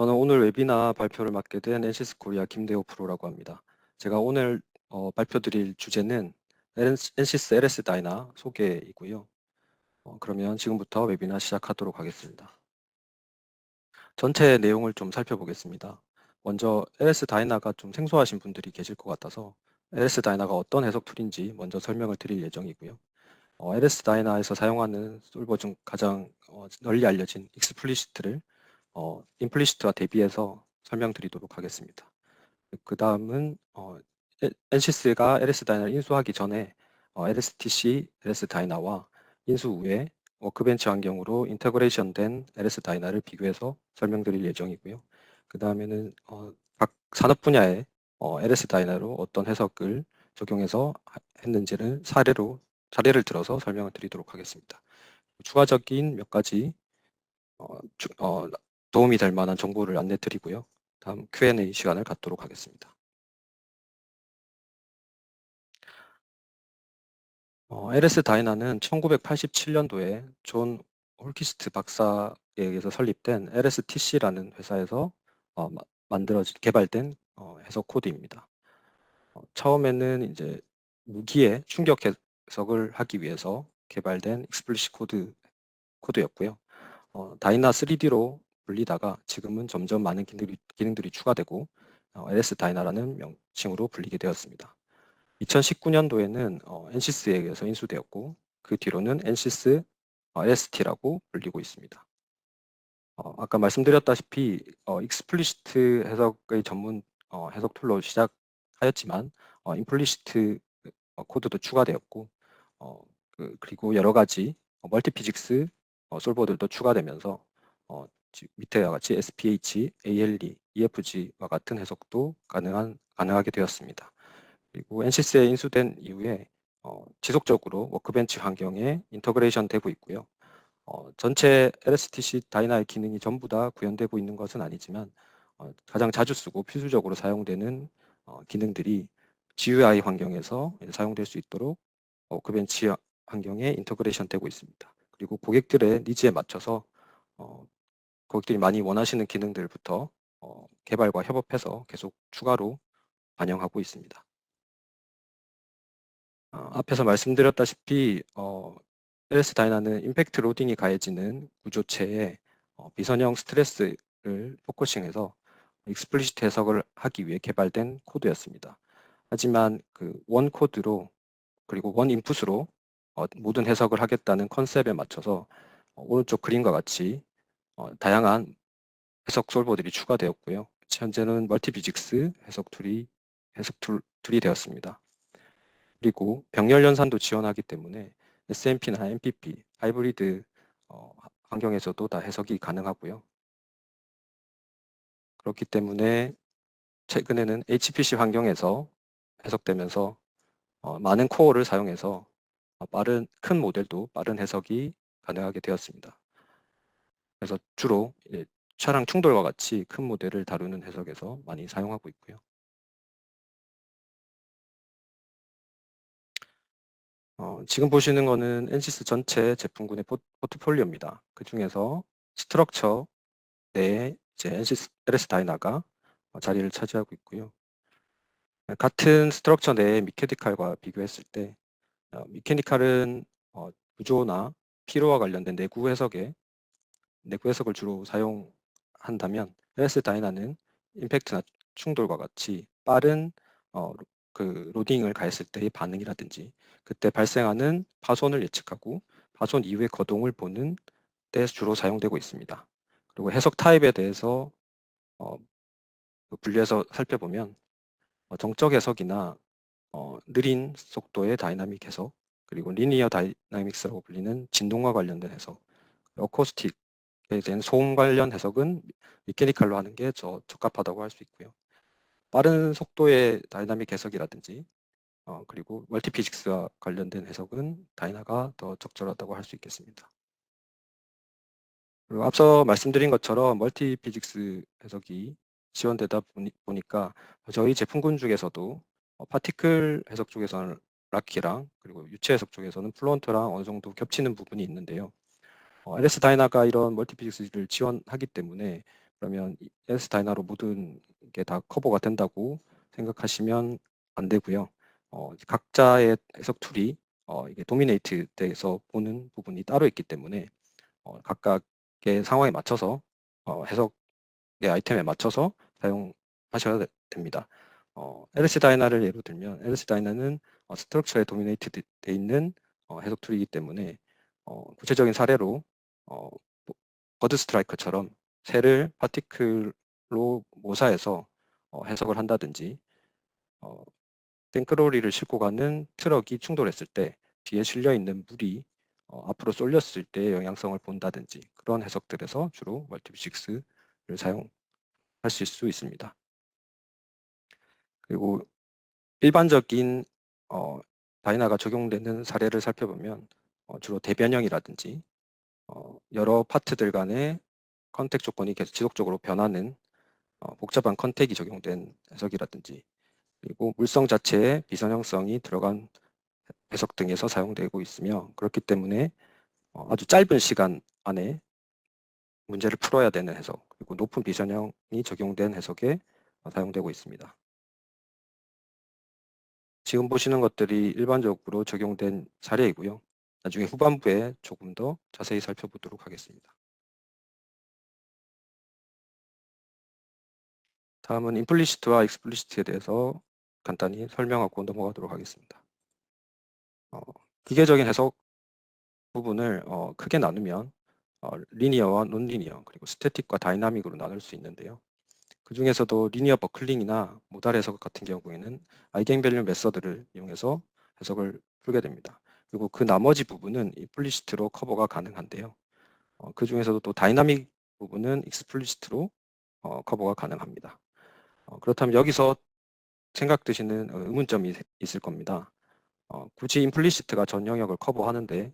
저는 오늘 웨비나 발표를 맡게 된 NCS 코리아 김대호 프로라고 합니다. 제가 오늘 발표드릴 주제는 NCS LS 다이나 소개이고요. 그러면 지금부터 웨비나 시작하도록 하겠습니다. 전체 내용을 좀 살펴보겠습니다. 먼저 LS 다이나가 좀 생소하신 분들이 계실 것 같아서 LS 다이나가 어떤 해석 툴인지 먼저 설명을 드릴 예정이고요. LS 다이나에서 사용하는 솔버 중 가장 널리 알려진 익스플리시트를 임플리시트와 대비해서 설명드리도록 하겠습니다. 그 다음은 NCS가 LS 다이나를 인수하기 전에 LSTC, LS 다이나와 인수 후에 워크벤치 환경으로 인테그레이션된 LS 다이나를 비교해서 설명드릴 예정이고요. 그 다음에는 각 산업 분야의 LS 다이나로 어떤 해석을 적용해서 했는지를 사례를 들어서 설명을 드리도록 하겠습니다. 추가적인 몇 가지 도움이 될 만한 정보를 안내 드리고요. 다음 Q&A 시간을 갖도록 하겠습니다. LS 다이나는 1987년도에 존 홀키스트 박사에 의해서 설립된 LSTC라는 회사에서 개발된 해석 코드입니다. 처음에는 이제 무기의 충격 해석을 하기 위해서 개발된 익스플리시 코드였고요. 다이나 3D로 불리다가 지금은 점점 많은 기능들이 추가되고 LS 다이나라는 명칭으로 불리게 되었습니다. 2019년도에는 NCS에 의해서 인수되었고 그 뒤로는 NCS LST라고 불리고 있습니다. 아까 말씀드렸다시피 익스플리시트 해석의 전문 해석 툴로 시작하였지만 임플리시트 코드도 추가되었고 그리고 여러 가지 멀티피직스 솔버들도 추가되면서 밑에와 같이 SPH, ALE, EFG와 같은 해석도 가능하게 되었습니다. 그리고 NCS에 인수된 이후에 지속적으로 워크벤치 환경에 인터그레이션 되고 있고요. 전체 LSTC 다이나의 기능이 전부 다 구현되고 있는 것은 아니지만 가장 자주 쓰고 필수적으로 사용되는 기능들이 GUI 환경에서 사용될 수 있도록 워크벤치 환경에 인터그레이션 되고 있습니다. 그리고 고객들의 니즈에 맞춰서 고객들이 많이 원하시는 기능들부터 개발과 협업해서 계속 추가로 반영하고 있습니다. 앞에서 말씀드렸다시피 LS 다이나는 임팩트 로딩이 가해지는 구조체에 비선형 스트레스를 포커싱해서 익스플리시트 해석을 하기 위해 개발된 코드였습니다. 하지만 그 원 코드로 그리고 원 인풋으로 모든 해석을 하겠다는 컨셉에 맞춰서 오른쪽 그림과 같이 다양한 해석 솔버들이 추가되었고요. 현재는 멀티비직스 해석 툴이 되었습니다. 그리고 병렬 연산도 지원하기 때문에 SMP나 MPP, 하이브리드 환경에서도 다 해석이 가능하고요. 그렇기 때문에 최근에는 HPC 환경에서 해석되면서 많은 코어를 사용해서 큰 모델도 빠른 해석이 가능하게 되었습니다. 그래서 주로 차량 충돌과 같이 큰 모델을 다루는 해석에서 많이 사용하고 있고요. 지금 보시는 거는 NCS 전체 제품군의 포트폴리오입니다. 그 중에서 스트럭처 내에 이제 NCS LS 다이나가 자리를 차지하고 있고요. 같은 스트럭처 내의 미케니칼과 비교했을 때 미케니칼은 구조나 피로와 관련된 내구 해석을 주로 사용한다면 LS 다이나는 임팩트나 충돌과 같이 빠른 로딩을 가했을 때의 반응이라든지 그때 발생하는 파손을 예측하고 파손 이후의 거동을 보는 데 주로 사용되고 있습니다. 그리고 해석 타입에 대해서 분리해서 살펴보면 정적 해석이나 느린 속도의 다이나믹 해석, 그리고 리니어 다이나믹스라고 불리는 진동과 관련된 해석, 어코스틱에 대한 소음 관련 해석은 미케니칼로 하는 게 적합하다고 할 수 있고요. 빠른 속도의 다이나믹 해석이라든지 그리고 멀티피직스와 관련된 해석은 다이나가 더 적절하다고 할 수 있겠습니다. 그리고 앞서 말씀드린 것처럼 멀티피직스 해석이 지원되다 보니까 저희 제품군 중에서도 파티클 해석 쪽에서는 락키랑 그리고 유체 해석 쪽에서는 플루언트랑 어느 정도 겹치는 부분이 있는데요. LS 다이나가 이런 멀티피직스를 지원하기 때문에 그러면 LS 다이나로 모든 게 다 커버가 된다고 생각하시면 안 되고요. 각자의 해석 툴이 이게 도미네이트 돼서 보는 부분이 따로 있기 때문에 각각의 상황에 맞춰서 해석의 아이템에 맞춰서 사용하셔야 됩니다. LS 다이나를 예로 들면 LS 다이나는 스트럭처에 도미네이트 돼 있는 해석 툴이기 때문에 구체적인 사례로 버드 스트라이커처럼 새를 파티클로 모사해서 해석을 한다든지 땡크로리를 싣고 가는 트럭이 충돌했을 때 뒤에 실려 있는 물이 앞으로 쏠렸을 때 영향성을 본다든지 그런 해석들에서 주로 멀티피식스를 사용하실 수 있습니다. 그리고 일반적인 다이나가 적용되는 사례를 살펴보면 주로 대변형이라든지 여러 파트들 간의 컨택 조건이 계속 지속적으로 변하는 복잡한 컨택이 적용된 해석이라든지 그리고 물성 자체에 비선형성이 들어간 해석 등에서 사용되고 있으며 그렇기 때문에 아주 짧은 시간 안에 문제를 풀어야 되는 해석 그리고 높은 비선형이 적용된 해석에 사용되고 있습니다. 지금 보시는 것들이 일반적으로 적용된 사례이고요. 나중에 후반부에 조금 더 자세히 살펴보도록 하겠습니다. 다음은 임플리시트와 익스플리시트에 대해서 간단히 설명하고 넘어가도록 하겠습니다. 기계적인 해석 부분을 크게 나누면 리니어와 논리니어 그리고 스태틱과 다이나믹으로 나눌 수 있는데요. 그 중에서도 리니어 버클링이나 모달 해석 같은 경우에는 아이겐밸류 메서드를 이용해서 해석을 풀게 됩니다. 그리고 그 나머지 부분은 임플리시트로 커버가 가능한데요. 그 중에서도 또 다이나믹 부분은 익스플리시트로 커버가 가능합니다. 그렇다면 여기서 생각되시는 의문점이 있을 겁니다. 굳이 임플리시트가 전 영역을 커버하는데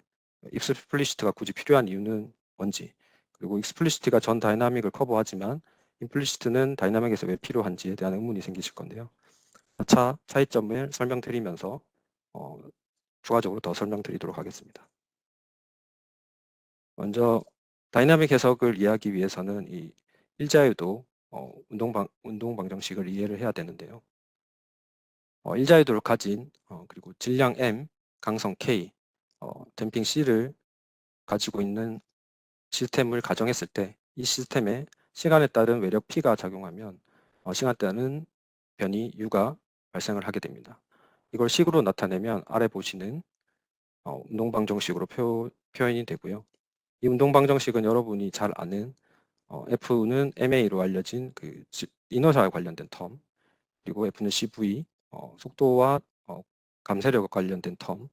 익스플리시트가 굳이 필요한 이유는 뭔지 그리고 익스플리시트가 전 다이나믹을 커버하지만 임플리시트는 다이나믹에서 왜 필요한지에 대한 의문이 생기실 건데요. 차이점을 설명드리면서 추가적으로 더 설명드리도록 하겠습니다. 먼저 다이나믹 해석을 이해하기 위해서는 이 일자유도 운동 방정식을 이해를 해야 되는데요. 일자유도를 가진 그리고 질량 M, 강성 K, 댐핑 C를 가지고 있는 시스템을 가정했을 때 이 시스템에 시간에 따른 외력 P가 작용하면 시간에 따른 변이 U가 발생을 하게 됩니다. 이걸 식으로 나타내면 아래 보시는 운동방정식으로 표현이 되고요. 이 운동방정식은 여러분이 잘 아는 F는 MA로 알려진 그 이너사와 관련된 텀, 그리고 F는 CV, 속도와 감쇄력과 관련된 텀,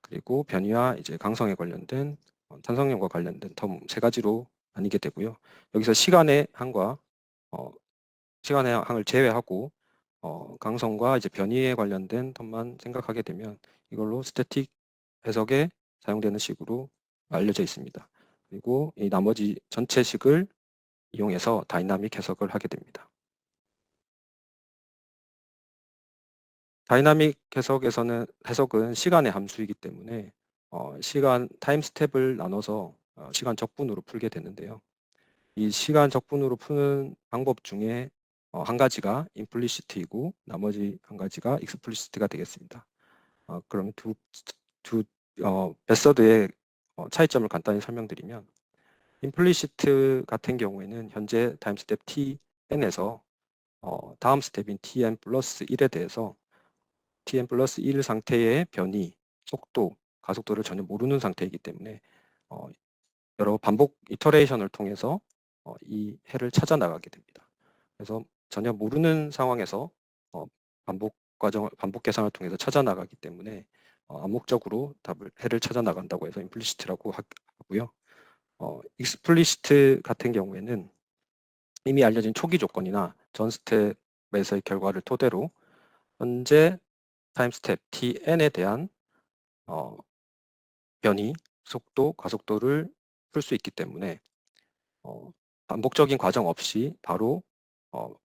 그리고 변이와 이제 강성에 관련된 탄성력과 관련된 텀 세 가지로 나뉘게 되고요. 여기서 시간의 항과 시간의 항을 제외하고 강성과 이제 변이에 관련된 텀만 생각하게 되면 이걸로 스태틱 해석에 사용되는 식으로 알려져 있습니다. 그리고 이 나머지 전체 식을 이용해서 다이나믹 해석을 하게 됩니다. 다이나믹 해석은 시간의 함수이기 때문에 시간 타임 스텝을 나눠서 시간 적분으로 풀게 되는데요. 이 시간 적분으로 푸는 방법 중에 한 가지가 임플리시트이고 나머지 한 가지가 익스플리시트가 되겠습니다. 그럼 두 메서드의 차이점을 간단히 설명드리면 임플리시트 같은 경우에는 현재 타임 스텝 tn에서 다음 스텝인 tn 플러스 1에 대해서 tn 플러스 1 상태의 변이, 속도, 가속도를 전혀 모르는 상태이기 때문에 여러 반복 이터레이션을 통해서 이 해를 찾아 나가게 됩니다. 그래서 전혀 모르는 상황에서 반복 계산을 통해서 찾아 나가기 때문에 암묵적으로 해를 찾아 나간다고 해서 임플리시트라고 하고요. 익스플리시트 같은 경우에는 이미 알려진 초기 조건이나 전 스텝에서의 결과를 토대로 현재 타임 스텝 tn에 대한 변이, 속도, 가속도를 풀 수 있기 때문에 반복적인 과정 없이 바로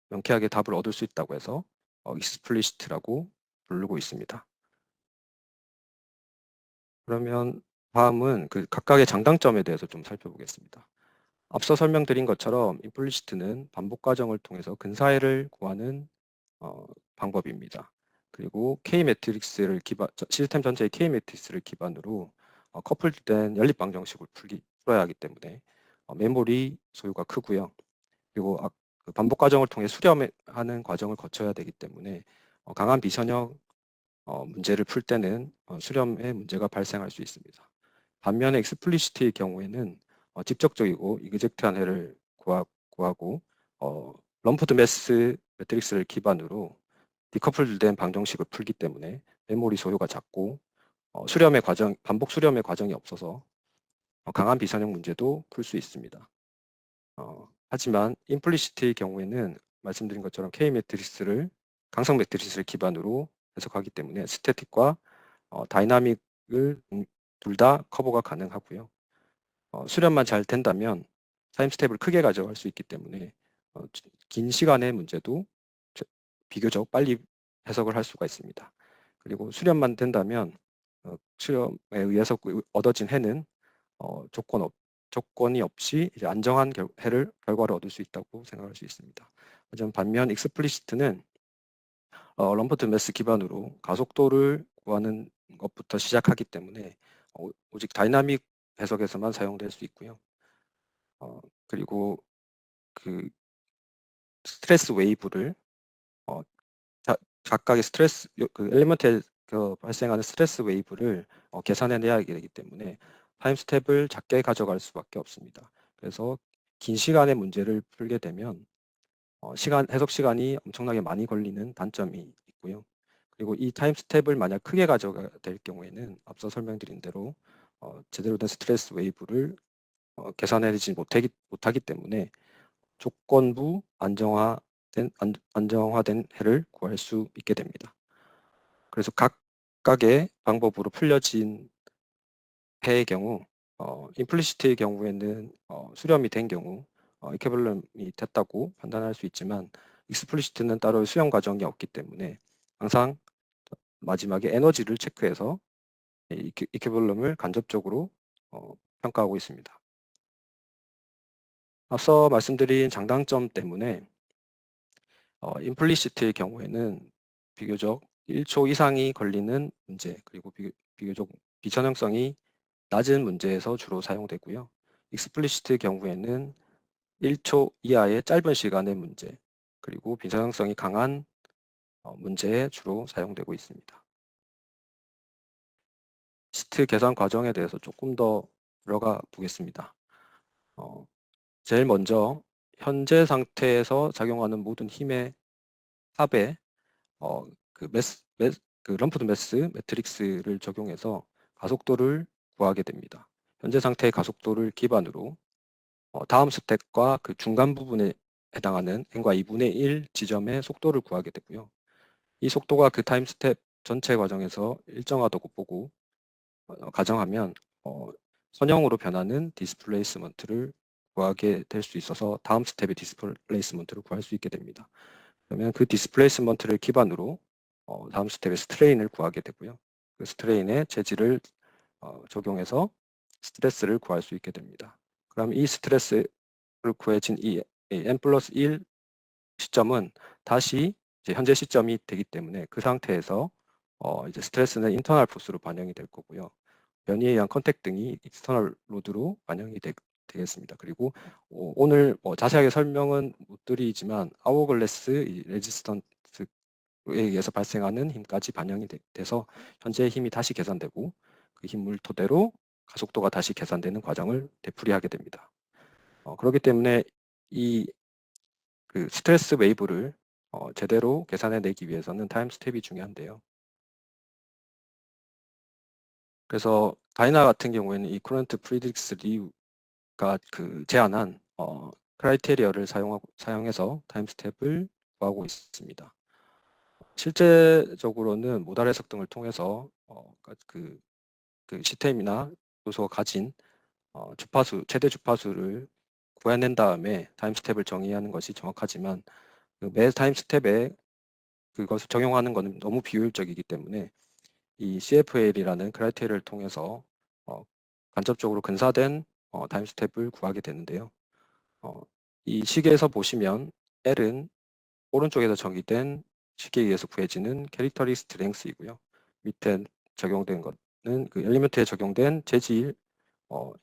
명쾌하게 답을 얻을 수 있다고 해서 익스플리시트라고 부르고 있습니다. 그러면 다음은 그 각각의 장단점에 대해서 좀 살펴보겠습니다. 앞서 설명드린 것처럼 임플리시트는 반복 과정을 통해서 근사해를 구하는 방법입니다. 그리고 K 매트릭스를 시스템 전체의 K 매트릭스를 기반으로 커플된 연립 방정식을 풀어야 하기 때문에 메모리 소요가 크고요. 그리고 그 반복 과정을 통해 수렴하는 과정을 거쳐야 되기 때문에 강한 비선형 문제를 풀 때는 수렴의 문제가 발생할 수 있습니다. 반면에 익스플리시트의 경우에는 직접적이고 이그젝트한 해를 구하고 럼프드 매스 매트릭스를 기반으로 디커플된 방정식을 풀기 때문에 메모리 소요가 작고 반복 수렴의 과정이 없어서 강한 비선형 문제도 풀 수 있습니다. 하지만 임플리시트의 경우에는 말씀드린 것처럼 K 매트리스를 강성 매트리스를 기반으로 해석하기 때문에 스태틱과 다이나믹을 둘 다 커버가 가능하고요. 수렴만 잘 된다면 타임 스텝을 크게 가져갈 수 있기 때문에 긴 시간의 문제도 비교적 빨리 해석을 할 수가 있습니다. 그리고 수렴만 된다면 수렴에 의해서 얻어진 해는 조건이 없이 이제 안정한 결과를 얻을 수 있다고 생각할 수 있습니다. 하지만 반면 익스플리시트는 럼프드 매스 기반으로 가속도를 구하는 것부터 시작하기 때문에 오직 다이나믹 해석에서만 사용될 수 있고요. 그리고 그 스트레스 웨이브를 어, 각각의 그 엘리먼트에 발생하는 스트레스 웨이브를 계산해내야 되기 때문에 타임 스텝을 작게 가져갈 수밖에 없습니다. 그래서 긴 시간의 문제를 풀게 되면 해석 시간이 엄청나게 많이 걸리는 단점이 있고요. 그리고 이 타임 스텝을 만약 크게 가져가야 될 경우에는 앞서 설명드린 대로 제대로 된 스트레스 웨이브를 계산해내지 못하기 때문에 조건부 안정화된 해를 구할 수 있게 됩니다. 그래서 각각의 방법으로 풀려진 해의 경우 임플리시트의 경우에는 수렴이 된 경우 이케블럼이 됐다고 판단할 수 있지만 익스플리시트는 따로 수렴 과정이 없기 때문에 항상 마지막에 에너지를 체크해서 이케블럼을 간접적으로 평가하고 있습니다. 앞서 말씀드린 장단점 때문에 임플리시트의 경우에는 비교적 1초 이상이 걸리는 문제 그리고 비교적 비선형성이 낮은 문제에서 주로 사용되고요. 익스플리시트의 경우에는 1초 이하의 짧은 시간의 문제 그리고 비선형성이 강한 문제에 주로 사용되고 있습니다. 시트 계산 과정에 대해서 조금 더 들어가 보겠습니다. 제일 먼저 현재 상태에서 작용하는 모든 힘의 합에 그 럼프드 매스 매트릭스를 적용해서 가속도를 구하게 됩니다. 현재 상태의 가속도를 기반으로 다음 스텝과 그 중간 부분에 해당하는 n과 2분의 1 지점의 속도를 구하게 되고요. 이 속도가 그 타임 스텝 전체 과정에서 일정하다고 보고 가정하면 선형으로 변하는 디스플레이스먼트를 구하게 될 수 있어서 다음 스텝의 디스플레이스먼트를 구할 수 있게 됩니다. 그러면 그 디스플레이스먼트를 기반으로 다음 스텝의 스트레인을 구하게 되고요. 그 스트레인의 재질을 적용해서 스트레스를 구할 수 있게 됩니다. 그럼 이 스트레스를 구해진 이 n 플러스 1 시점은 다시 이제 현재 시점이 되기 때문에 그 상태에서 이제 스트레스는 인터널 포스로 반영이 될 거고요. 변이에 의한 컨택 등이 익스터널 로드로 반영이 되겠습니다. 그리고 오늘 자세하게 설명은 못 드리지만 아워글래스 레지스턴스에 의해서 발생하는 힘까지 반영이 돼서 현재 힘이 다시 계산되고 그 힘을 토대로 가속도가 다시 계산되는 과정을 되풀이하게 됩니다. 그렇기 때문에 이 그 스트레스 웨이브를 제대로 계산해내기 위해서는 타임 스텝이 중요한데요. 그래서 다이나 같은 경우에는 이 쿠런트 프리딕스 리우가 그 제안한 크라이테리어를 사용해서 타임 스텝을 구하고 있습니다. 실제적으로는 모달 해석 등을 통해서 그 시스템이나 요소가 가진 최대 주파수를 구해낸 다음에 타임 스텝을 정의하는 것이 정확하지만 매 타임 스텝에 그것을 적용하는 것은 너무 비효율적이기 때문에 이 CFL이라는 크라이테리어를 통해서 간접적으로 근사된 타임 스텝을 구하게 되는데요. 이 시계에서 보시면 L은 오른쪽에서 정의된 시계에 의해서 구해지는 캐릭터리스트 랭스이고요. 밑에 적용된 것은 그 엘리먼트에 적용된 재질,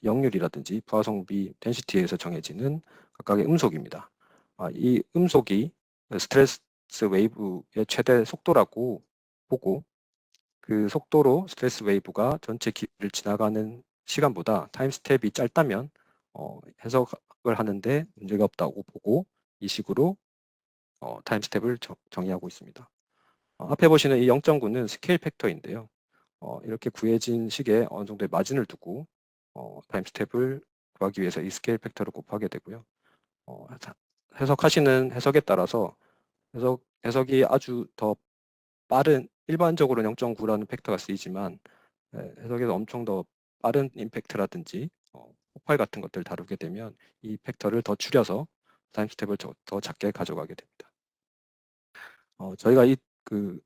역률이라든지 부하성비, 덴시티에 의해서 정해지는 각각의 음속입니다. 이 음속이 스트레스 웨이브의 최대 속도라고 보고 그 속도로 스트레스 웨이브가 전체 길이를 지나가는 시간보다 타임 스텝이 짧다면 해석을 하는데 문제가 없다고 보고 이 식으로 타임 스텝을 정의하고 있습니다. 앞에 보시는 이 0.9는 스케일 팩터인데요. 이렇게 구해진 식에 어느 정도의 마진을 두고 타임 스텝을 구하기 위해서 이 스케일 팩터를 곱하게 되고요. 해석하시는 해석에 따라서 해석이 아주 더 빠른, 일반적으로 0.9라는 팩터가 쓰이지만 해석에서 엄청 더 빠른 임팩트라든지 폭발 같은 것들을 다루게 되면 이 팩터를 더 줄여서 타임 스텝을 더 작게 가져가게 됩니다. 저희가 그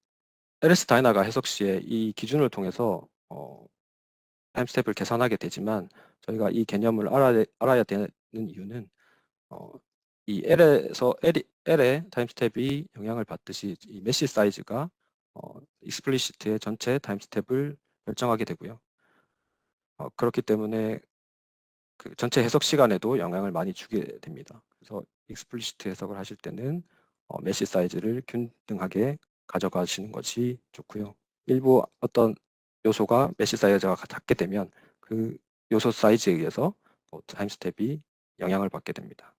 LS 다이나가 해석 시에 이 기준을 통해서 타임 스텝을 계산하게 되지만 저희가 이 개념을 알아야 되는 이유는 이 L의 타임 스텝이 영향을 받듯이 이 메시 사이즈가 익스플리시트의 전체 타임 스텝을 결정하게 되고요. 그렇기 때문에 그 전체 해석 시간에도 영향을 많이 주게 됩니다. 그래서 익스플리시트 해석을 하실 때는 메시 사이즈를 균등하게 가져가시는 것이 좋고요. 일부 어떤 요소가 메시 사이즈가 작게 되면 그 요소 사이즈에 의해서 타임 스텝이 영향을 받게 됩니다.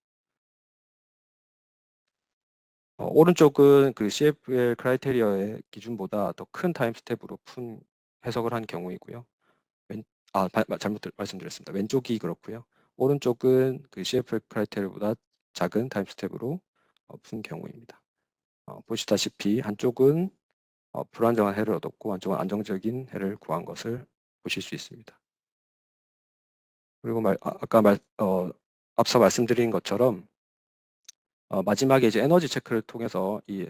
오른쪽은 그 CFL 크라이테리어의 기준보다 더 큰 타임 스텝으로 해석을 한 경우이고요. 잘못 말씀드렸습니다. 왼쪽이 그렇고요. 오른쪽은 그 CFL 크라이테리어보다 작은 타임 스텝으로 푼 경우입니다. 보시다시피 한쪽은 불안정한 해를 얻었고 한쪽은 안정적인 해를 구한 것을 보실 수 있습니다. 그리고 앞서 말씀드린 것처럼 마지막에 이제 에너지 체크를 통해서 이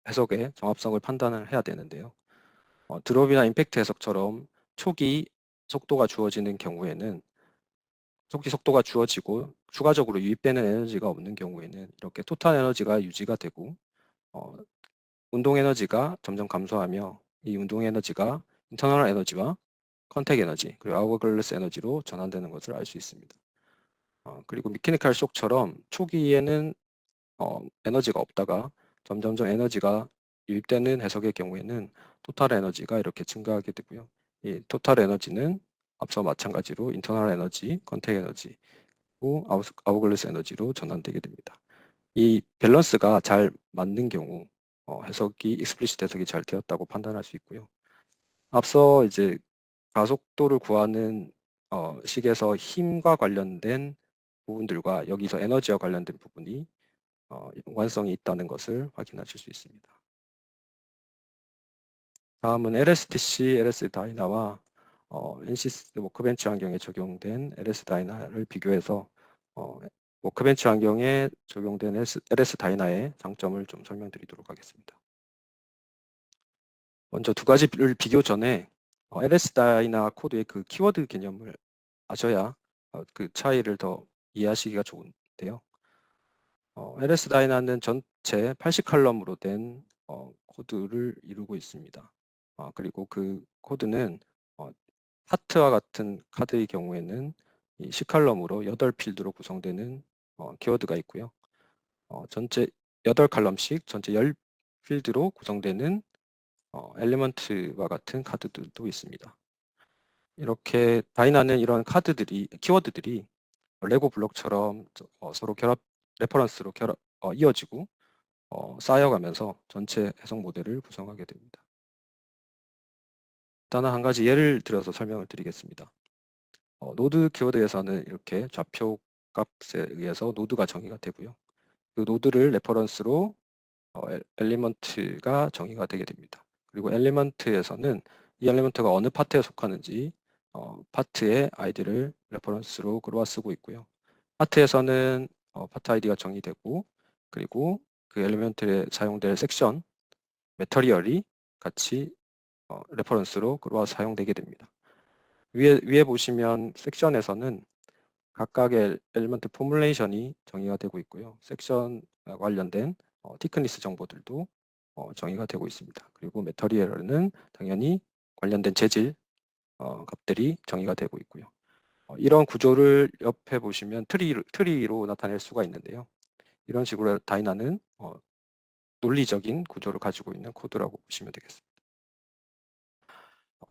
해석의 정합성을 판단을 해야 되는데요. 드롭이나 임팩트 해석처럼 초기 속도가 주어지는 경우에는 초기 속도가 주어지고 추가적으로 유입되는 에너지가 없는 경우에는 이렇게 토탈 에너지가 유지가 되고 운동 에너지가 점점 감소하며 이 운동 에너지가 인터널 에너지와 컨택 에너지 그리고 아워글래스 에너지로 전환되는 것을 알 수 있습니다. 그리고 미케니컬 쇼크처럼 초기에는 에너지가 없다가 점점점 에너지가 유입되는 해석의 경우에는 토탈 에너지가 이렇게 증가하게 되고요. 이 토탈 에너지는 앞서 마찬가지로 인터널 에너지, 컨택 에너지, 그리고 아워글래스 에너지로 전환되게 됩니다. 이 밸런스가 잘 맞는 경우 해석이 익스플리시트 해석이 잘 되었다고 판단할 수 있고요. 앞서 이제 가속도를 구하는 식에서 힘과 관련된 부분들과 여기서 에너지와 관련된 부분이 연관성이 있다는 것을 확인하실 수 있습니다. 다음은 LSTC, LS 다이나와 NCS 워크벤치 환경에 적용된 LS 다이나를 비교해서 워크벤치 환경에 적용된 LS 다이나의 장점을 좀 설명드리도록 하겠습니다. 먼저 두 가지를 비교 전에 LS 다이나 코드의 그 키워드 개념을 아셔야 그 차이를 더 이해하시기가 좋은데요. LS 다이나는 전체 80칼럼으로 된 코드를 이루고 있습니다. 그리고 그 코드는 하트와 같은 카드의 경우에는 이 10칼럼으로 8필드로 구성되는 키워드가 있고요. 전체 8칼럼씩 전체 10필드로 구성되는 엘리먼트와 같은 카드들도 있습니다. 이렇게 다이나는 이런 키워드들이 레고 블록처럼 서로 레퍼런스로 이어지고 쌓여가면서 전체 해석 모델을 구성하게 됩니다. 일단 한 가지 예를 들어서 설명을 드리겠습니다. 노드 키워드에서는 이렇게 좌표 값에 의해서 노드가 정의가 되고요. 그 노드를 레퍼런스로 엘리먼트가 정의가 되게 됩니다. 그리고 엘리먼트에서는 이 엘리먼트가 어느 파트에 속하는지 파트의 아이디를 레퍼런스로 끌어와 쓰고 있고요. 파트에서는 파트 아이디가 정의되고 그리고 그 엘리먼트에 사용될 섹션, 매터리얼이 같이 레퍼런스로 끌어와 사용되게 됩니다. 위에 보시면 섹션에서는 각각의 엘리먼트 포뮬레이션이 정의가 되고 있고요. 섹션 관련된 티크니스 정보들도 정의가 되고 있습니다. 그리고 메터리얼은 당연히 관련된 재질 값들이 정의가 되고 있고요. 이런 구조를 옆에 보시면 트리로 나타낼 수가 있는데요. 이런 식으로 다이나는 논리적인 구조를 가지고 있는 코드라고 보시면 되겠습니다.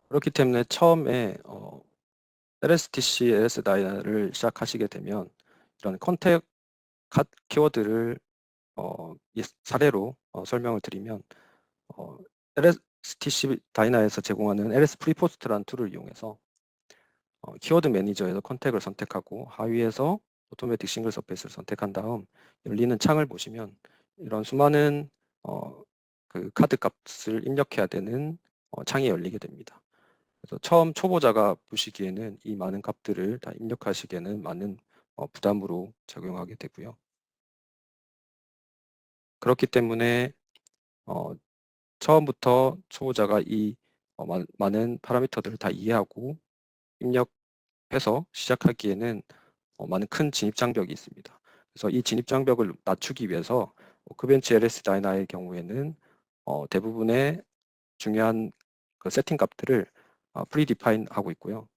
그렇기 때문에 처음에 LSTC, LS다이나를 시작하시게 되면 이런 컨택 키워드를 사례로 설명을 드리면 LSTC 다이나에서 제공하는 LS 프리포스트라는 툴을 이용해서 키워드 매니저에서 컨택을 선택하고 하위에서 오토매틱 싱글 서페이스를 선택한 다음 열리는 창을 보시면 이런 수많은 그 카드 값을 입력해야 되는 창이 열리게 됩니다. 그래서 처음 초보자가 보시기에는 이 많은 값들을 다 입력하시기에는 많은 부담으로 작용하게 되고요. 그렇기 때문에 처음부터 초보자가 이 많은 파라미터들을 다 이해하고 입력해서 시작하기에는 많은 큰 진입장벽이 있습니다. 그래서 이 진입장벽을 낮추기 위해서 워크벤치 LS 다이나의 경우에는 대부분의 중요한 그 세팅 값들을 프리디파인 하고 있고요.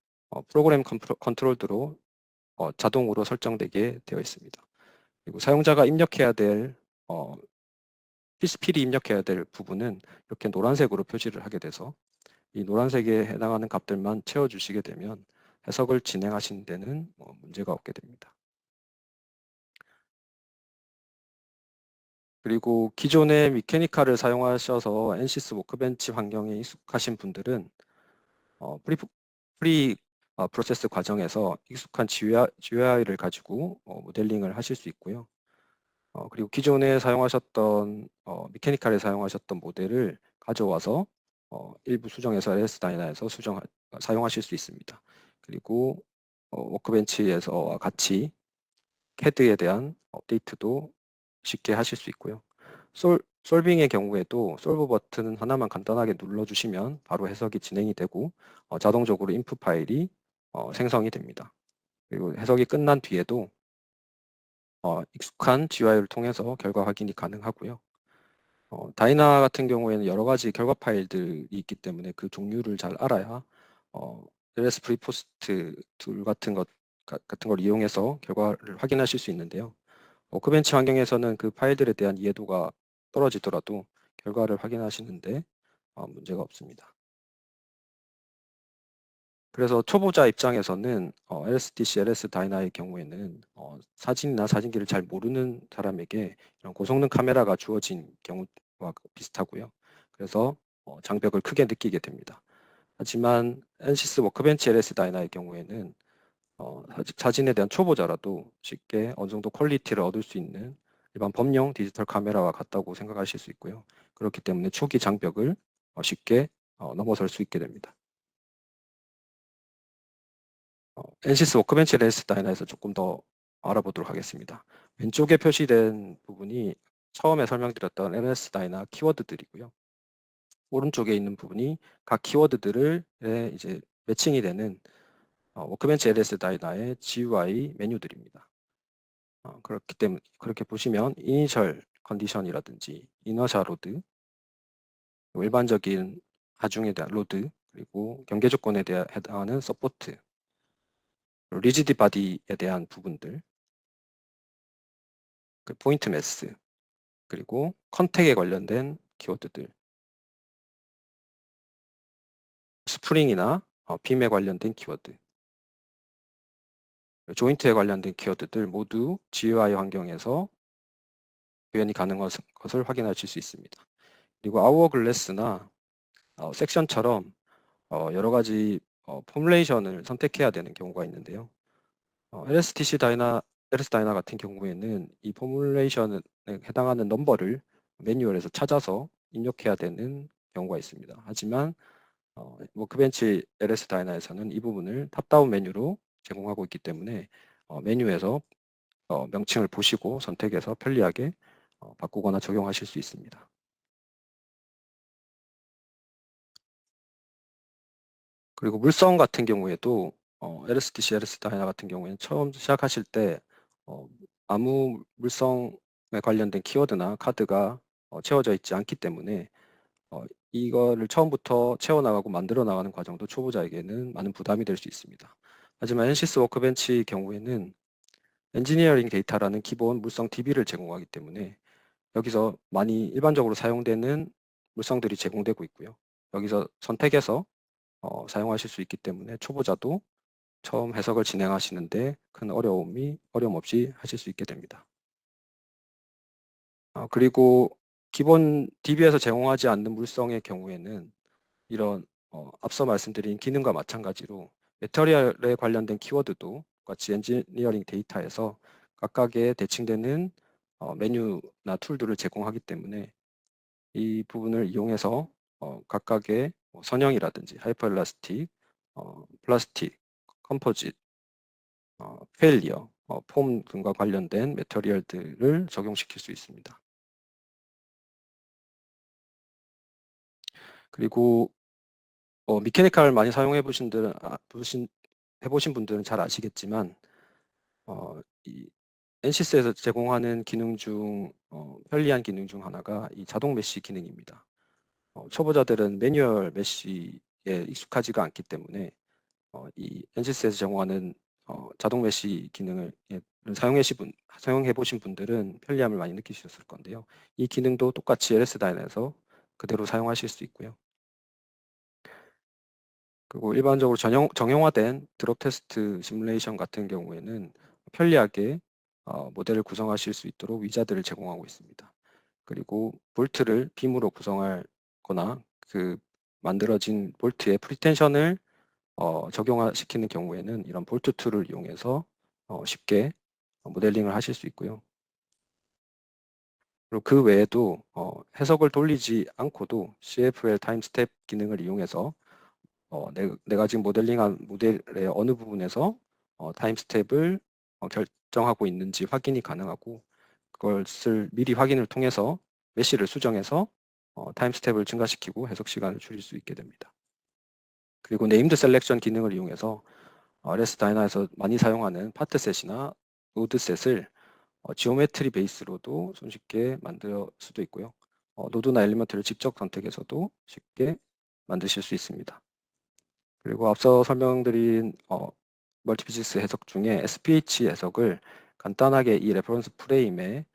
프로그램 컨트롤드로 자동으로 설정되게 되어 있습니다. 그리고 사용자가 입력해야 될 필히 입력해야 될 부분은 이렇게 노란색으로 표시를 하게 돼서 이 노란색에 해당하는 값들만 채워주시게 되면 해석을 진행하시는 데는 문제가 없게 됩니다. 그리고 기존의 미케니카를 사용하셔서 NCS 워크벤치 환경에 익숙하신 분들은 프리 프로세스 과정에서 익숙한 GUI를 가지고 모델링을 하실 수 있고요. 그리고 기존에 사용하셨던 미케니칼에 사용하셨던 모델을 가져와서 일부 수정해서 LS다이나에서 사용하실 수 있습니다. 그리고 워크벤치에서와 같이 CAD에 대한 업데이트도 쉽게 하실 수 있고요. 솔빙의 경우에도 솔브 버튼 하나만 간단하게 눌러주시면 바로 해석이 진행이 되고 자동적으로 인풋 파일이 생성이 됩니다. 그리고 해석이 끝난 뒤에도 익숙한 GUI를 통해서 결과 확인이 가능하고요. 다이나 같은 경우에는 여러 가지 결과 파일들이 있기 때문에 그 종류를 잘 알아야 LS 프리포스트 툴 같은 걸 이용해서 결과를 확인하실 수 있는데요. 워크벤치 환경에서는 그 파일들에 대한 이해도가 떨어지더라도 결과를 확인하시는데 문제가 없습니다. 그래서 초보자 입장에서는 LSTC, LS 다이나의 경우에는 사진이나 사진기를 잘 모르는 사람에게 이런 고성능 카메라가 주어진 경우와 비슷하고요. 그래서 장벽을 크게 느끼게 됩니다. 하지만 NCS 워크벤치 LS 다이나의 경우에는 사진에 대한 초보자라도 쉽게 어느 정도 퀄리티를 얻을 수 있는 일반 범용 디지털 카메라와 같다고 생각하실 수 있고요. 그렇기 때문에 초기 장벽을 쉽게 넘어설 수 있게 됩니다. NCS 워크벤치 LS 다이나에서 조금 더 알아보도록 하겠습니다. 왼쪽에 표시된 부분이 처음에 설명드렸던 LS 다이나 키워드들이고요. 오른쪽에 있는 부분이 각 키워드들을 이제 매칭이 되는 워크벤치 LS 다이나의 GUI 메뉴들입니다. 그렇기 때문에 그렇게 보시면 이니셜 컨디션이라든지 이너셜 로드, 일반적인 하중에 대한 로드, 그리고 경계 조건에 대해 해당하는 서포트, 리지드 바디에 대한 부분들, 그 포인트 매스, 그리고 컨택에 관련된 키워드들, 스프링이나 빔에 관련된 키워드, 조인트에 관련된 키워드들 모두 GUI 환경에서 표현이 가능한 것을 확인하실 수 있습니다. 그리고 아워글래스나 섹션처럼 여러 가지 포뮬레이션을 선택해야 되는 경우가 있는데요. LSTC 다이나, LS 다이나 같은 경우에는 이 포뮬레이션에 해당하는 넘버를 매뉴얼에서 찾아서 입력해야 되는 경우가 있습니다. 하지만 워크벤치 LS 다이나에서는 이 부분을 탑다운 메뉴로 제공하고 있기 때문에 메뉴에서 명칭을 보시고 선택해서 편리하게 바꾸거나 적용하실 수 있습니다. 그리고 물성 같은 경우에도 LSTC, LS다이나 같은 경우에는 처음 시작하실 때 아무 물성에 관련된 키워드나 카드가 채워져 있지 않기 때문에 이거를 처음부터 채워나가고 만들어 나가는 과정도 초보자에게는 많은 부담이 될 수 있습니다. 하지만 NCS 워크벤치 경우에는 엔지니어링 데이터라는 기본 물성 DB를 제공하기 때문에 여기서 많이 일반적으로 사용되는 물성들이 제공되고 있고요. 여기서 선택해서 사용하실 수 있기 때문에 초보자도 처음 해석을 진행하시는데 큰 어려움 없이 하실 수 있게 됩니다. 그리고 기본 DB에서 제공하지 않는 물성의 경우에는 이런 앞서 말씀드린 기능과 마찬가지로 매터리얼에 관련된 키워드도 같이 엔지니어링 데이터에서 각각의 대칭되는 메뉴나 툴들을 제공하기 때문에 이 부분을 이용해서 각각의 선형이라든지 하이퍼엘라스틱, 플라스틱, 컴포짓, 페일리어, 폼 등과 관련된 매터리얼들을 적용시킬 수 있습니다. 그리고 미케니컬 많이 사용해 보신 해보신 분들은 잘 아시겠지만 이 NCS에서 제공하는 기능 중 편리한 기능 중 하나가 이 자동 메쉬 기능입니다. 초보자들은 매뉴얼 메쉬에 익숙하지가 않기 때문에 이 NCS에서 제공하는 자동 메쉬 기능을 사용해 보신 분들은 편리함을 많이 느끼셨을 건데요. 이 기능도 똑같이 LS다이나에서 그대로 사용하실 수 있고요. 그리고 일반적으로 정형화된 드롭 테스트 시뮬레이션 같은 경우에는 편리하게 모델을 구성하실 수 있도록 위자들을 제공하고 있습니다. 그리고 볼트를 빔으로 구성할 거나 그 만들어진 볼트의 프리텐션을 적용시키는 경우에는 이런 볼트 툴을 이용해서 쉽게 모델링을 하실 수 있고요. 그리고 그 외에도 해석을 돌리지 않고도 CFL 타임 스텝 기능을 이용해서 내가 지금 모델링한 모델의 어느 부분에서 타임 스텝을 결정하고 있는지 확인이 가능하고 그것을 미리 확인을 통해서 메시를 수정해서 타임 스텝을 증가시키고 해석 시간을 줄일 수 있게 됩니다. 그리고 네임드 셀렉션 기능을 이용해서 RS 다이나에서 많이 사용하는 파트셋이나 노드셋을 지오메트리 베이스로도 손쉽게 만들 수도 있고요. 노드나 엘리먼트를 직접 선택해서도 쉽게 만드실 수 있습니다. 그리고 앞서 설명드린 멀티피직스 해석 중에 SPH 해석을 간단하게 이 레퍼런스 프레임에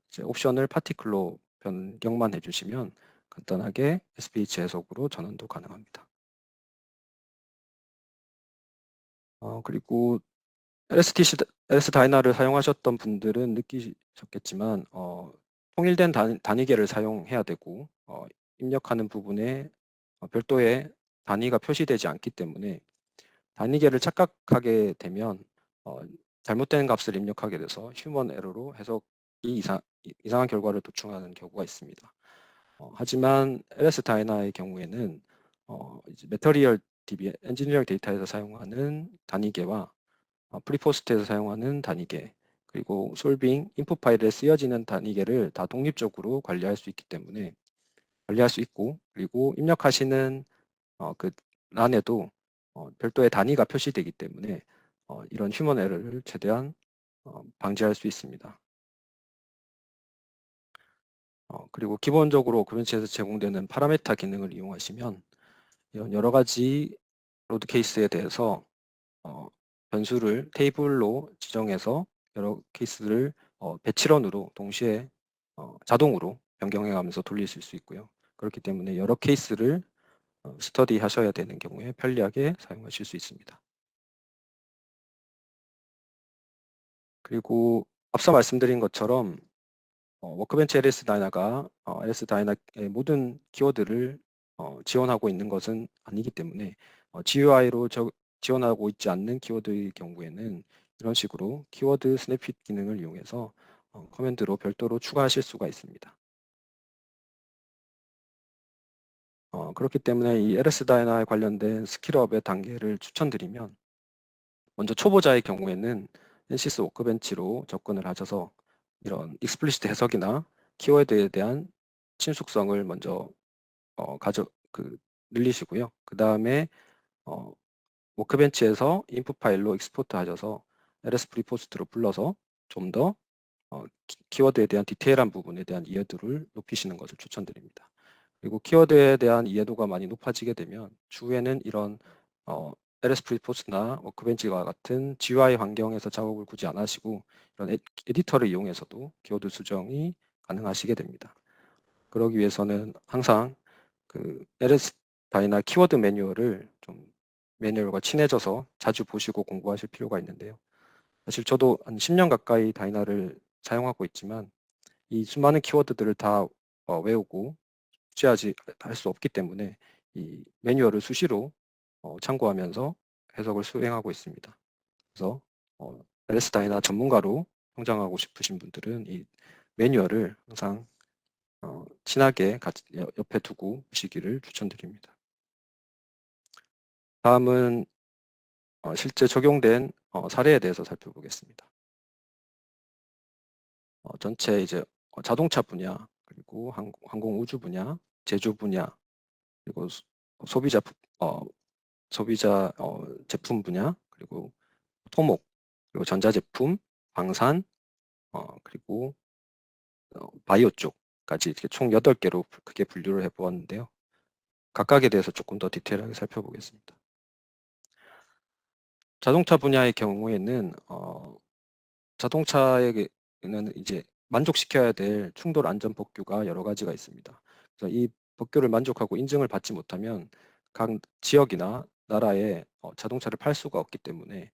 이제 옵션을 파티클로 변경만 해주시면 간단하게 SPH 해석으로 전환도 가능합니다. 그리고 LS 다이나를 사용하셨던 분들은 느끼셨겠지만 통일된 단위계를 사용해야 되고 입력하는 부분에 별도의 단위가 표시되지 않기 때문에 단위계를 착각하게 되면 잘못된 값을 입력하게 돼서 휴먼 에러로 해석이 이상한 결과를 도출하는 경우가 있습니다. 하지만 LS 다이나의 경우에는 이제 매터리얼 DB 엔지니어링 데이터에서 사용하는 단위계와 프리포스트에서 사용하는 단위계 그리고 솔빙 인풋 파일에 쓰여지는 단위계를 다 독립적으로 관리할 수 있기 때문에 관리할 수 있고 그리고 입력하시는 그 란에도 별도의 단위가 표시되기 때문에 이런 휴먼 에러를 최대한 방지할 수 있습니다. 그리고 기본적으로 그벤치에서 제공되는 파라메타 기능을 이용하시면 이런 여러 가지 로드 케이스에 대해서 변수를 테이블로 지정해서 여러 케이스를 배치런으로 동시에 자동으로 변경해 가면서 돌리실 수 있고요. 그렇기 때문에 여러 케이스를 스터디 하셔야 되는 경우에 편리하게 사용하실 수 있습니다. 그리고 앞서 말씀드린 것처럼 워크벤치 LS 다이나가 LS 다이나의 모든 키워드를 지원하고 있는 것은 아니기 때문에 GUI로 지원하고 있지 않는 키워드의 경우에는 이런 식으로 키워드 스냅핏 기능을 이용해서 커맨드로 별도로 추가하실 수가 있습니다. 그렇기 때문에 이 LS 다이나에 관련된 스킬업의 단계를 추천드리면 먼저 초보자의 경우에는 NCS 워크벤치로 접근을 하셔서 이런 익스플리시트 해석이나 키워드에 대한 친숙성을 먼저 늘리시고요. 그 다음에 워크벤치에서 인풋 파일로 익스포트 하셔서 LS 프리포스트로 불러서 좀 더 키워드에 대한 디테일한 부분에 대한 이해도를 높이시는 것을 추천드립니다. 그리고 키워드에 대한 이해도가 많이 높아지게 되면 추후에는 이런 LS 프리포스트나 워크벤치와 같은 GUI 환경에서 작업을 굳이 안 하시고 이런 에디터를 이용해서도 키워드 수정이 가능하시게 됩니다. 그러기 위해서는 항상 그 LS 다이나 키워드 매뉴얼을 좀 매뉴얼과 친해져서 자주 보시고 공부하실 필요가 있는데요. 사실 저도 한 10년 가까이 다이나를 사용하고 있지만 이 수많은 키워드들을 다 외우고 숙지하지 할 수 없기 때문에 이 매뉴얼을 수시로 참고하면서 해석을 수행하고 있습니다. 그래서 LS 다이나 전문가로 성장하고 싶으신 분들은 이 매뉴얼을 항상 친하게 같이 옆에 두고 보시기를 추천드립니다. 다음은 실제 적용된 사례에 대해서 살펴보겠습니다. 전체 이제 자동차 분야, 그리고 항공 우주 분야, 제조 분야, 그리고 소비자 소비자 제품 분야, 그리고 토목, 그리고 전자제품, 방산, 그리고 바이오 쪽까지 이렇게 총 8개로 크게 분류를 해보았는데요. 각각에 대해서 조금 더 디테일하게 살펴보겠습니다. 자동차 분야의 경우에는 자동차에게는 이제 만족시켜야 될 충돌 안전 법규가 여러 가지가 있습니다. 그래서 이 법규를 만족하고 인증을 받지 못하면 각 지역이나 나라에 자동차를 팔 수가 없기 때문에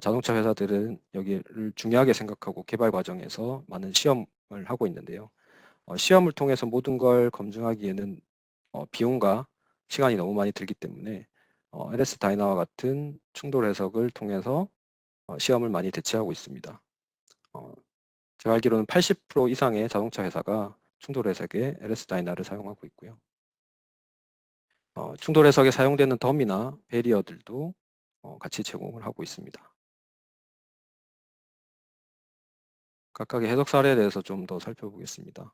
자동차 회사들은 여기를 중요하게 생각하고 개발 과정에서 많은 시험을 하고 있는데요. 시험을 통해서 모든 걸 검증하기에는 비용과 시간이 너무 많이 들기 때문에 LS 다이나와 같은 충돌 해석을 통해서 시험을 많이 대체하고 있습니다. 제가 알기로는 80% 이상의 자동차 회사가 충돌 해석에 LS 다이나를 사용하고 있고요. 충돌 해석에 사용되는 덤이나 베리어들도 같이 제공을 하고 있습니다. 각각의 해석 사례에 대해서 좀 더 살펴보겠습니다.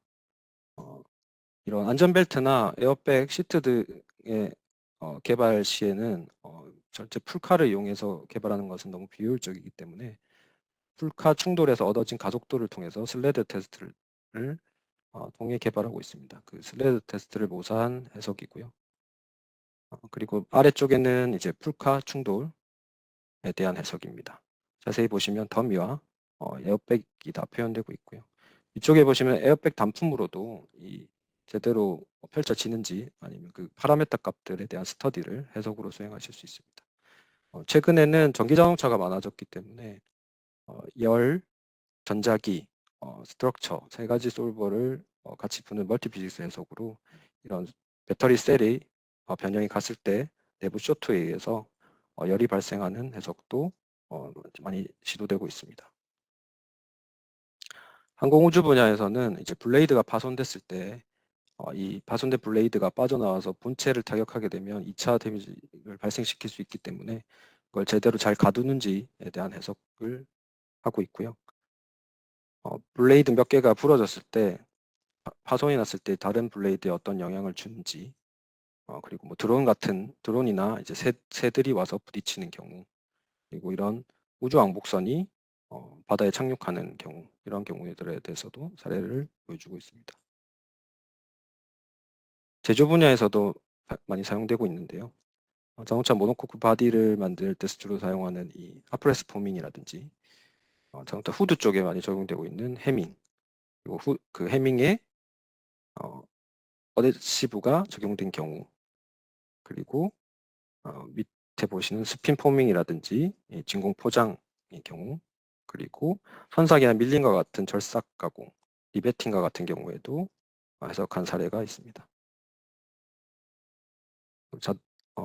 이런 안전벨트나 에어백 시트 등의 개발 시에는 절대 풀카를 이용해서 개발하는 것은 너무 비효율적이기 때문에 풀카 충돌에서 얻어진 가속도를 통해서 슬레드 테스트를 통해 개발하고 있습니다. 그 슬레드 테스트를 모사한 해석이고요. 그리고 아래쪽에는 이제 풀카 충돌에 대한 해석입니다. 자세히 보시면 더미와 에어백이 다 표현되고 있고요. 이쪽에 보시면 에어백 단품으로도 이 제대로 펼쳐지는지 아니면 그 파라메터 값들에 대한 스터디를 해석으로 수행하실 수 있습니다. 최근에는 전기 자동차가 많아졌기 때문에 열, 전자기, 스트럭처 세 가지 솔버를 같이 푸는 멀티피직스 해석으로 이런 배터리 셀이 변형이 갔을 때 내부 쇼트에 의해서 열이 발생하는 해석도 많이 시도되고 있습니다. 항공우주 분야에서는 이제 블레이드가 파손됐을 때 이 파손된 블레이드가 빠져나와서 본체를 타격하게 되면 2차 데미지를 발생시킬 수 있기 때문에 그걸 제대로 잘 가두는지에 대한 해석을 하고 있고요. 블레이드 몇 개가 부러졌을 때 파손이 났을 때 다른 블레이드에 어떤 영향을 주는지 그리고 뭐 드론이나 이제 새들이 와서 부딪히는 경우 그리고 이런 우주 왕복선이 바다에 착륙하는 경우 이런 경우들에 대해서도 사례를 보여주고 있습니다. 제조 분야에서도 많이 사용되고 있는데요. 자동차 모노코크 바디를 만들 때 주로 사용하는 이 하프레스 포밍이라든지 자동차 후드 쪽에 많이 적용되고 있는 해밍 그리고 그 해밍에 어데시브가 적용된 경우 그리고 밑에 보시는 스핀 포밍이라든지 진공 포장의 경우 그리고 손삭이나 밀림과 같은 절삭 가공, 리베팅과 같은 경우에도 해석한 사례가 있습니다.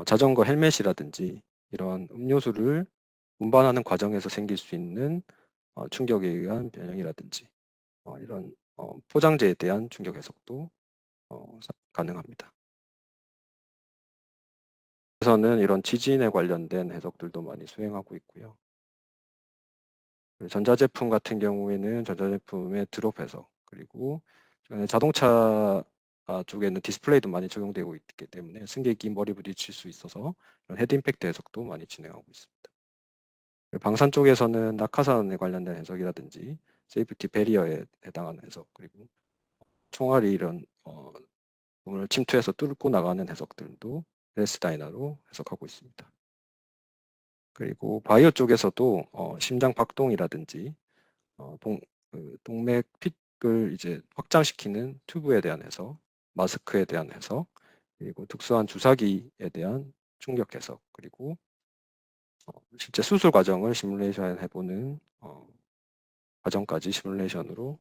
자전거 헬멧이라든지 이런 음료수를 운반하는 과정에서 생길 수 있는 충격에 의한 변형이라든지 이런 포장재에 대한 충격 해석도 가능합니다. 그래서는 이런 지진에 관련된 해석들도 많이 수행하고 있고요. 전자제품 같은 경우에는 전자제품의 드롭 해석 그리고 자동차 쪽에는 디스플레이도 많이 적용되고 있기 때문에 승객이 머리 부딪힐 수 있어서 이런 헤드 임팩트 해석도 많이 진행하고 있습니다. 방산 쪽에서는 낙하산에 관련된 해석이라든지 세이프티 베리어에 해당하는 해석, 그리고 총알이 이런 문을 침투해서 뚫고 나가는 해석들도 LS 다이나로 해석하고 있습니다. 그리고 바이오 쪽에서도 심장 박동이라든지 동맥 핏을 이제 확장시키는 튜브에 대한 해석, 마스크에 대한 해석, 그리고 특수한 주사기에 대한 충격 해석, 그리고 실제 수술 과정을 시뮬레이션 해보는 과정까지 시뮬레이션으로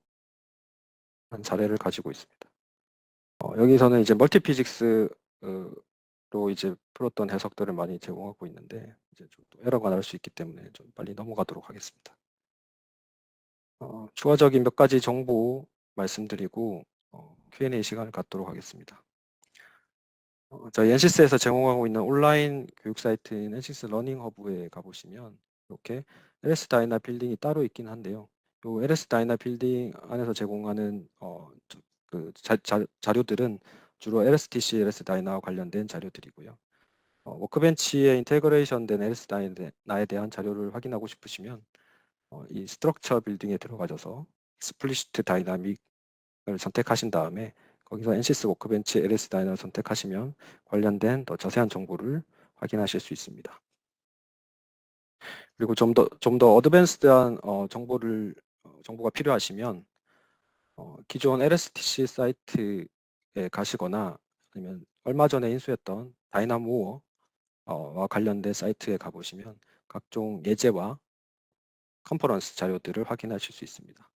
한 사례를 가지고 있습니다. 여기서는 이제 멀티피직스로 이제 풀었던 해석들을 많이 제공하고 있는데 이제 좀 또 에러가 날 수 있기 때문에 좀 빨리 넘어가도록 하겠습니다. 추가적인 몇 가지 정보 말씀드리고 Q&A 시간을 갖도록 하겠습니다. 저희 NCS에서 제공하고 있는 온라인 교육 사이트인 NCS 러닝 허브에 가보시면 이렇게 LS 다이나 빌딩이 따로 있긴 한데요. 이 LS 다이나 빌딩 안에서 제공하는 자료들은 주로 LSTC, LS 다이나와 관련된 자료들이고요. 워크벤치에 인테그레이션된 LS 다이나에 대한 자료를 확인하고 싶으시면 이 스트럭처 빌딩에 들어가셔서 스플리시트 다이나믹을 선택하신 다음에 거기서 NCS 워크벤치 LS 다이나를 선택하시면 관련된 더 자세한 정보를 확인하실 수 있습니다. 그리고 좀 더 어드밴스드한 정보가 필요하시면 기존 LSTC 사이트에 가시거나 아니면 얼마 전에 인수했던 다이나모어와 관련된 사이트에 가보시면 각종 예제와 컨퍼런스 자료들을 확인하실 수 있습니다.